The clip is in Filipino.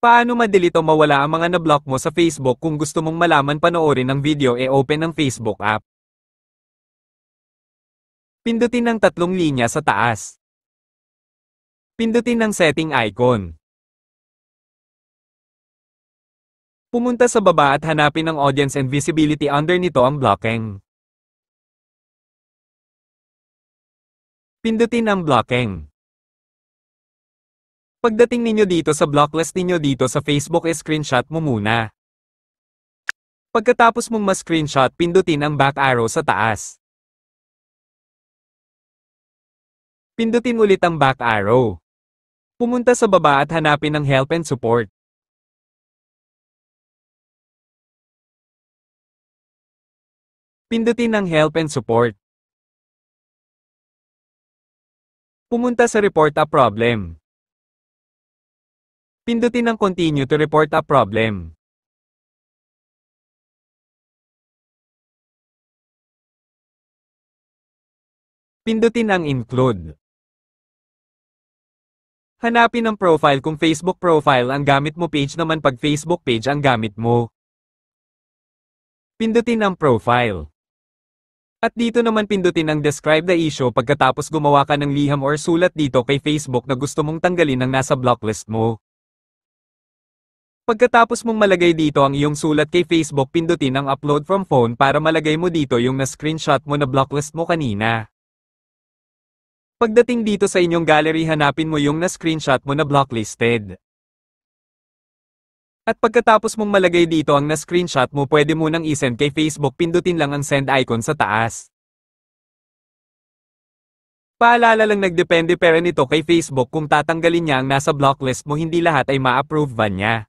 Paano ma-delete o mawala ang mga na-block mo sa Facebook kung gusto mong malaman panoorin ang video open ang Facebook app. Pindutin ang tatlong linya sa taas. Pindutin ang setting icon. Pumunta sa baba at hanapin ang audience and visibility under nito ang blocking. Pindutin ang blocking. Pagdating ninyo dito sa blocklist ninyo dito sa Facebook screenshot mo muna. Pagkatapos mong ma-screenshot pindutin ang back arrow sa taas. Pindutin ulit ang back arrow. Pumunta sa baba at hanapin ang help and support. Pindutin ang help and support. Pumunta sa report a problem. Pindutin ang continue to report a problem. Pindutin ang include. Hanapin ang profile kung Facebook profile ang gamit mo, page naman pag Facebook page ang gamit mo. Pindutin ang profile. At dito naman pindutin ang describe the issue pagkatapos gumawa ka ng liham or sulat dito kay Facebook na gusto mong tanggalin ang nasa blocklist mo. Pagkatapos mong malagay dito ang iyong sulat kay Facebook pindutin ang upload from phone para malagay mo dito yung na-screenshot mo na blocklist mo kanina. Pagdating dito sa inyong gallery hanapin mo yung na-screenshot mo na blocklisted. At pagkatapos mong malagay dito ang na-screenshot mo pwede mo nang isend kay Facebook pindutin lang ang send icon sa taas. Paalala lang nagdepende pero nito kay Facebook kung tatanggalin niya ang nasa blocklist mo hindi lahat ay ma-approve ba niya.